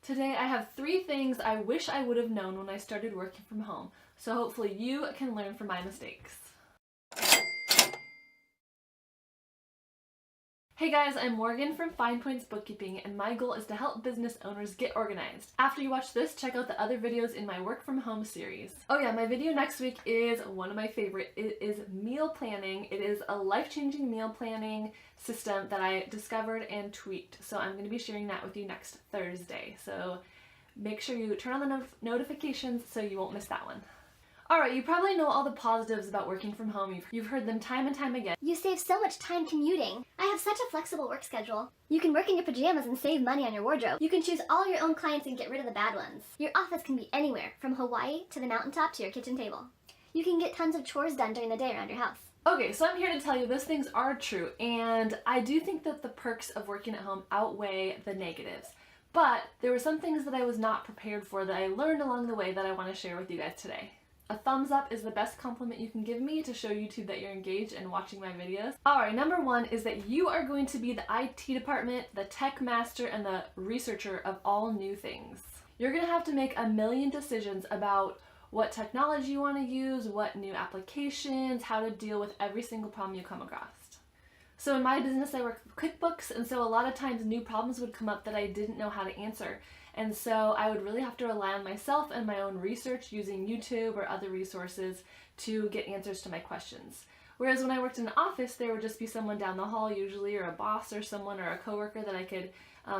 Today I have 3 things I wish I would have known when I started working from home, so hopefully you can learn from my mistakes. Hey guys, I'm Morgan from FinePoints Bookkeeping, and my goal is to help business owners get organized. After you watch this, check out the other videos in my work from home series. Oh yeah, my video next week is one of my favorite. It is meal planning. It is a life-changing meal planning system that I discovered and tweaked. So I'm going to be sharing that with you next Thursday. So make sure you turn on the notifications so you won't miss that one. Alright, you probably know all the positives about working from home. You've heard them time and time again. You save so much time commuting. I have such a flexible work schedule. You can work in your pajamas and save money on your wardrobe. You can choose all your own clients and get rid of the bad ones. Your office can be anywhere, from Hawaii to the mountaintop to your kitchen table. You can get tons of chores done during the day around your house. Okay, so I'm here to tell you those things are true, and I do think that the perks of working at home outweigh the negatives. But there were some things that I was not prepared for that I learned along the way that I want to share with you guys today. A thumbs up is the best compliment you can give me to show YouTube that you're engaged and watching my videos. Alright, number 1 is that you are going to be the IT department, the tech master, and the researcher of all new things. You're going to have to make a million decisions about what technology you want to use, what new applications, how to deal with every single problem you come across. So in my business I work with QuickBooks, and so a lot of times new problems would come up that I didn't know how to answer. And so I would really have to rely on myself and my own research using YouTube or other resources to get answers to my questions. Whereas when I worked in an office, there would just be someone down the hall usually, or a boss or someone or a coworker that I could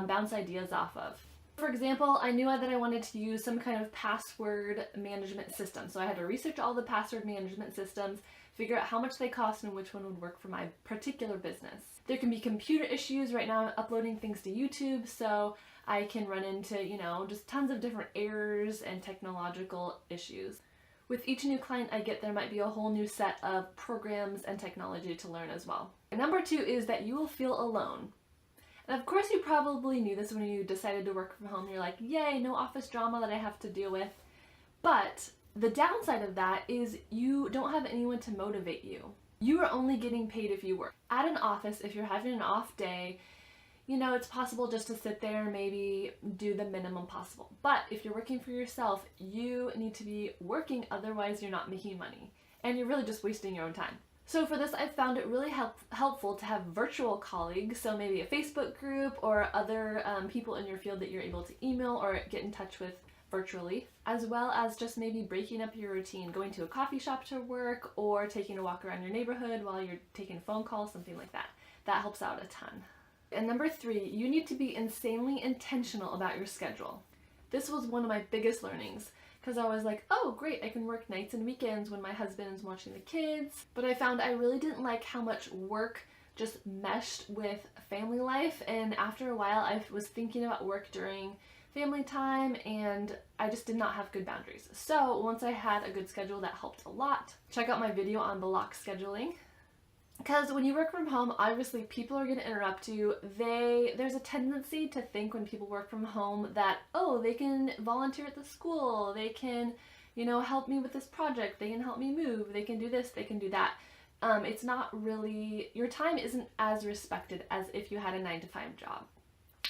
bounce ideas off of. For example, I knew that I wanted to use some kind of password management system. So I had to research all the password management systems, figure out how much they cost and which one would work for my particular business. There can be computer issues. Right now I'm uploading things to YouTube, so I can run into, just tons of different errors and technological issues. With each new client I get, there might be a whole new set of programs and technology to learn as well. And number 2 is that you will feel alone. And of course you probably knew this when you decided to work from home. You're like, yay, no office drama that I have to deal with. But the downside of that is you don't have anyone to motivate you. You are only getting paid if you work. At an office, if you're having an off day, it's possible just to sit there and maybe do the minimum possible. But if you're working for yourself, you need to be working, otherwise you're not making money. And you're really just wasting your own time. So for this, I've found it really helpful to have virtual colleagues, so maybe a Facebook group or other people in your field that you're able to email or get in touch with virtually, as well as just maybe breaking up your routine, going to a coffee shop to work or taking a walk around your neighborhood while you're taking a phone call, something like that. That helps out a ton. And number 3, you need to be insanely intentional about your schedule. This was one of my biggest learnings, because I was like, oh great, I can work nights and weekends when my husband is watching the kids. But I found I really didn't like how much work just meshed with family life, and after a while I was thinking about work during family time and I just did not have good boundaries. So once I had a good schedule, that helped a lot. Check out my video on block scheduling. Because when you work from home, obviously people are going to interrupt you. There's a tendency to think when people work from home that, oh, they can volunteer at the school, they can, help me with this project, they can help me move, they can do this, they can do that. It's not really, your time isn't as respected as if you had a 9-to-5 job.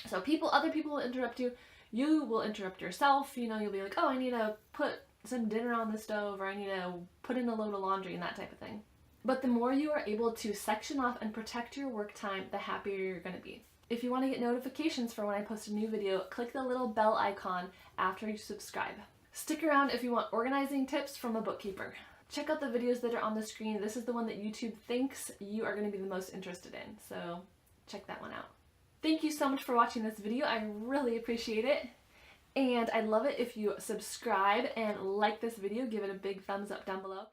So other people will interrupt you, you will interrupt yourself, you'll be like, oh, I need to put some dinner on the stove, or I need to put in a load of laundry and that type of thing. But the more you are able to section off and protect your work time, the happier you're going to be. If you want to get notifications for when I post a new video, click the little bell icon after you subscribe. Stick around if you want organizing tips from a bookkeeper. Check out the videos that are on the screen. This is the one that YouTube thinks you are going to be the most interested in, so check that one out. Thank you so much for watching this video. I really appreciate it. And I'd love it if you subscribe and like this video. Give it a big thumbs up down below.